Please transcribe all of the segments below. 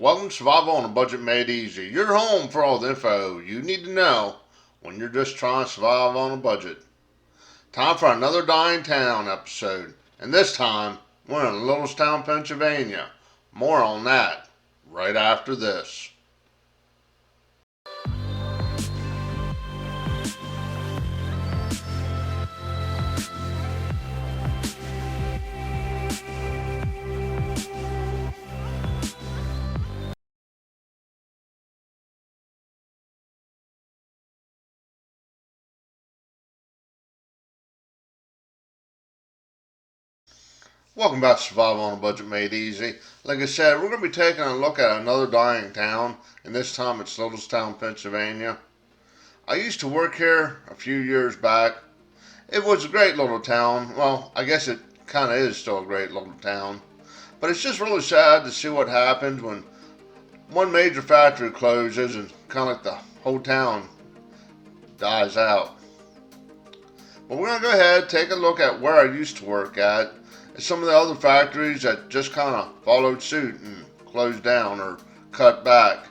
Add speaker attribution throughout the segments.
Speaker 1: Welcome to Survival on a Budget Made Easy. Your home for all the info you need to know when you're just trying to survive on a budget. Time for another Dying Town episode, and this time we're in Littlestown, Pennsylvania. More on that right after this. Welcome back to Survival on a Budget Made Easy. Like I said, we're going to be taking a look at another dying town, and this time it's Littlestown, Pennsylvania. I used to work here a few years back. It was a great little town. Well, I guess it kind of is still a great little town. But it's just really sad to see what happens when one major factory closes and kind of like the whole town dies out. But we're going to go ahead and take a look at where I used to work at and some of the other factories that just kind of followed suit and closed down or cut back.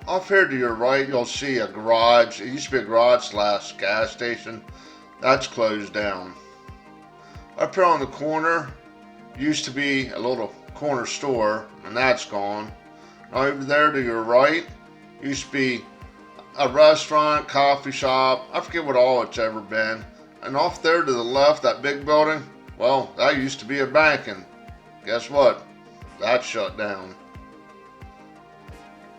Speaker 1: Off here to your right, you'll see a garage. It used to be a garage / gas station. That's closed down. Up here on the corner used to be a little corner store, and that's gone. Over there to your right used to be a restaurant, coffee shop. I forget what all it's ever been. And off there to the left, that big building, well, that used to be a bank, and guess what? That's shut down.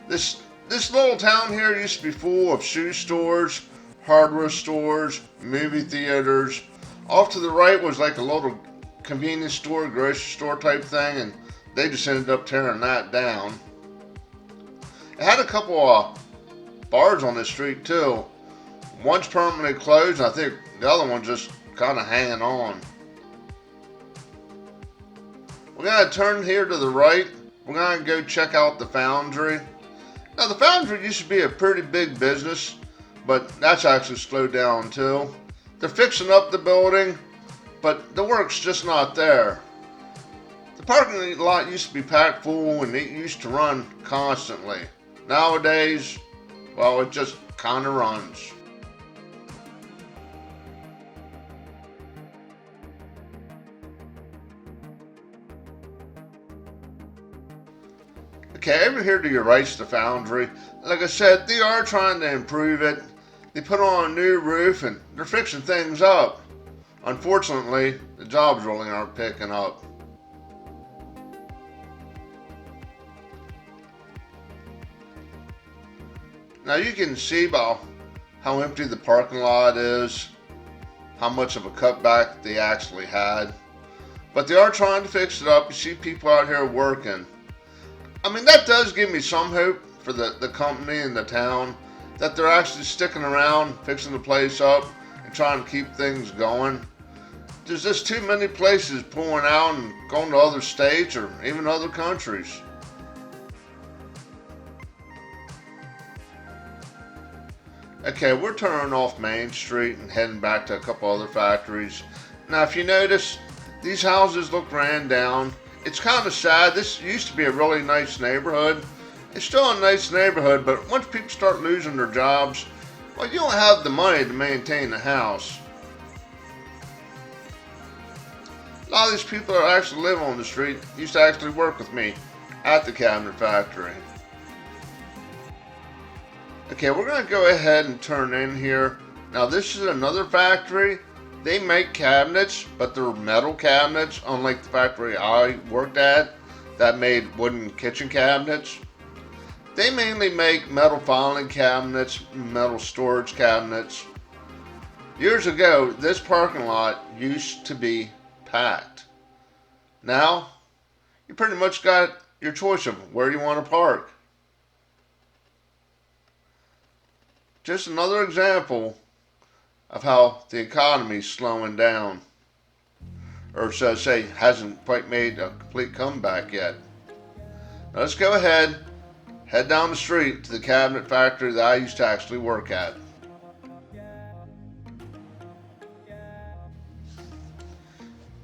Speaker 1: This little town here used to be full of shoe stores, hardware stores, movie theaters. Off to the right was like a little convenience store, grocery store type thing, and they just ended up tearing that down. It had a couple of bars on the street too. One's permanently closed, and I think the other one's just kind of hanging on. We're going to turn here to the right. We're going to go check out the foundry. Now, the foundry used to be a pretty big business, but that's actually slowed down too. They're fixing up the building, but the work's just not there. The parking lot used to be packed full and it used to run constantly. Nowadays, well, it just kind of runs. Okay, over here to your right's the foundry. Like I said, they are trying to improve it. They put on a new roof and they're fixing things up. Unfortunately, the jobs really aren't picking up. Now you can see by how empty the parking lot is, how much of a cutback they actually had. But they are trying to fix it up. You see people out here working. I mean, that does give me some hope for the company and the town, that they're actually sticking around, fixing the place up, and trying to keep things going. There's just too many places pulling out and going to other states or even other countries. Okay, we're turning off Main Street and heading back to a couple other factories. Now, if you notice, these houses look ran down. It's kind of sad. This used to be a really nice neighborhood. It's still a nice neighborhood, but once people start losing their jobs, well, you don't have the money to maintain the house. A lot of these people that actually live on the street used to actually work with me at the cabinet factory. Okay, we're going to go ahead and turn in here. Now, this is another factory. They make cabinets, but they're metal cabinets, unlike the factory I worked at that made wooden kitchen cabinets. They mainly make metal filing cabinets, metal storage cabinets. Years ago, this parking lot used to be packed. Now, you pretty much got your choice of where you want to park. Just another example of how the economy's slowing down. Or so to say, hasn't quite made a complete comeback yet. Now let's go ahead, head down the street to the cabinet factory that I used to actually work at.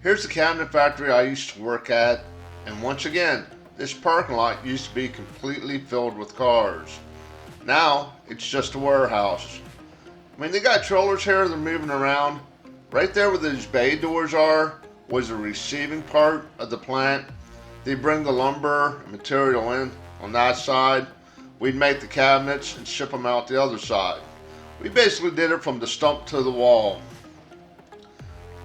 Speaker 1: Here's the cabinet factory I used to work at, and once again, this parking lot used to be completely filled with cars. Now, it's just a warehouse. I mean, they got trailers here, they're moving around. Right there where those bay doors are was the receiving part of the plant. They bring the lumber and material in on that side. We'd make the cabinets and ship them out the other side. We basically did it from the stump to the wall.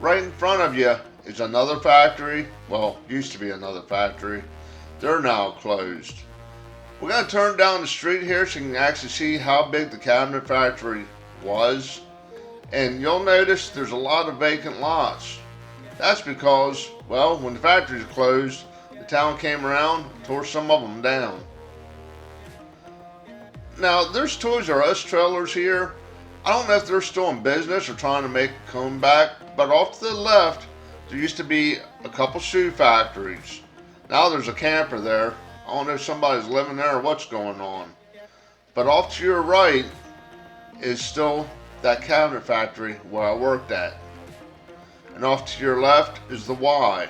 Speaker 1: Right in front of you is another factory. Well, used to be another factory. They're now closed. We're going to turn down the street here so you can actually see how big the cabinet factory was. And you'll notice there's a lot of vacant lots. That's because, well, when the factories closed, the town came around and tore some of them down. Now, there's Toys R Us trailers here. I don't know if they're still in business or trying to make a comeback, but off to the left, there used to be a couple shoe factories. Now there's a camper there. I don't know if somebody's living there or what's going on. But off to your right is still that cabinet factory where I worked at. And off to your left is the Y.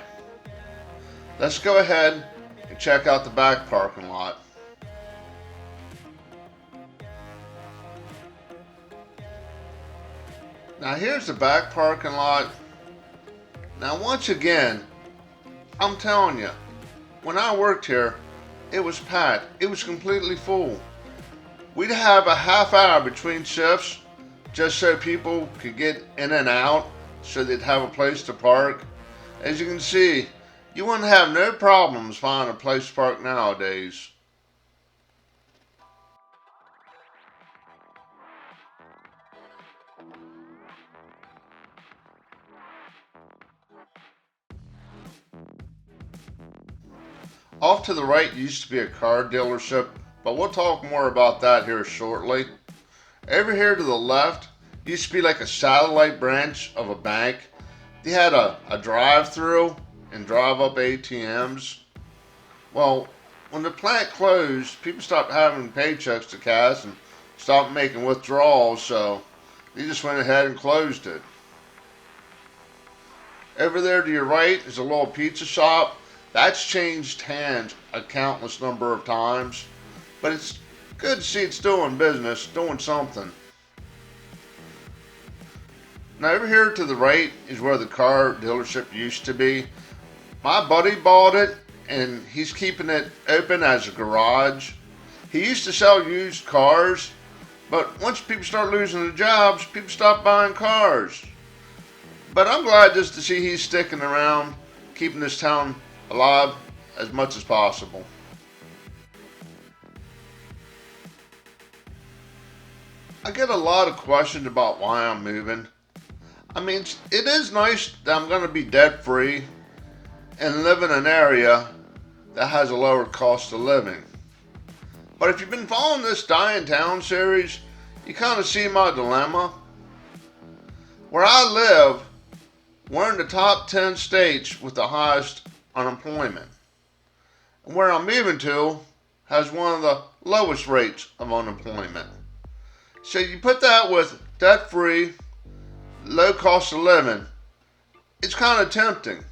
Speaker 1: Let's go ahead and check out the back parking lot. Now here's the back parking lot. Now once again, I'm telling you, when I worked here, it was packed. It was completely full. We'd have a half hour between shifts just so people could get in and out so they'd have a place to park. As you can see, you wouldn't have no problems finding a place to park nowadays. Off to the right used to be a car dealership, but we'll talk more about that here shortly. Over here to the left used to be like a satellite branch of a bank. They had a drive-through and drive-up ATMs. Well, when the plant closed, people stopped having paychecks to cash and stopped making withdrawals, so they just went ahead and closed it. Over there to your right is a little pizza shop. That's changed hands a countless number of times, but it's good to see it's doing business, doing something. Now over here to the right is where the car dealership used to be. My buddy bought it and he's keeping it open as a garage. He used to sell used cars, but once people start losing their jobs, people stop buying cars. But I'm glad just to see he's sticking around, keeping this town alive as much as possible. I get a lot of questions about why I'm moving. I mean, it is nice that I'm going to be debt free and live in an area that has a lower cost of living. But if you've been following this Dying Town series, you kind of see my dilemma. Where I live, we're in the top 10 states with the highest unemployment. And where I'm moving to has one of the lowest rates of unemployment. So you put that with debt-free, low cost of living, it's kind of tempting.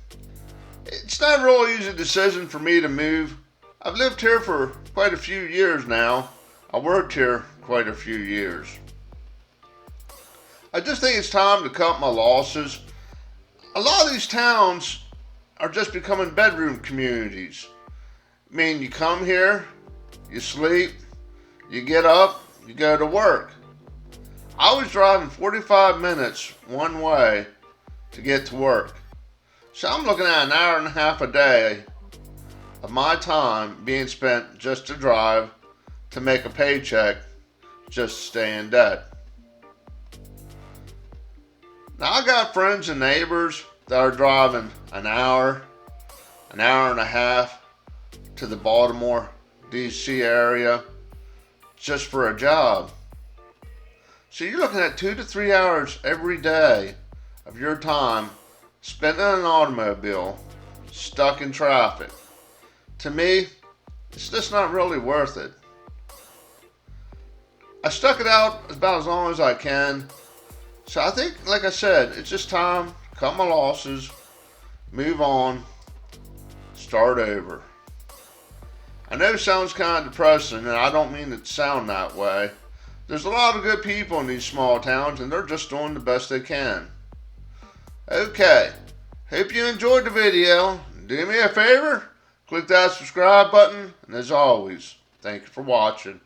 Speaker 1: It's not a real easy decision for me to move. I've lived here for quite a few years now. I worked here quite a few years. I just think it's time to cut my losses. A lot of these towns are just becoming bedroom communities. I mean, you come here, you sleep, you get up, you go to work. I was driving 45 minutes one way to get to work. So I'm looking at an hour and a half a day of my time being spent just to drive to make a paycheck just to stay in debt. Now I got friends and neighbors that are driving an hour and a half to the Baltimore, D.C. area just for a job. So you're looking at 2 to 3 hours every day of your time spent in an automobile, stuck in traffic. To me, It's just not really worth it. I stuck it out about as long as I can. So I think, like I said, it's just time to cut my losses, move on, start over. I know it sounds kind of depressing, and I don't mean it to sound that way. There's a lot of good people in these small towns, and they're just doing the best they can. Okay, hope you enjoyed the video. Do me a favor, click that subscribe button, and as always, thank you for watching.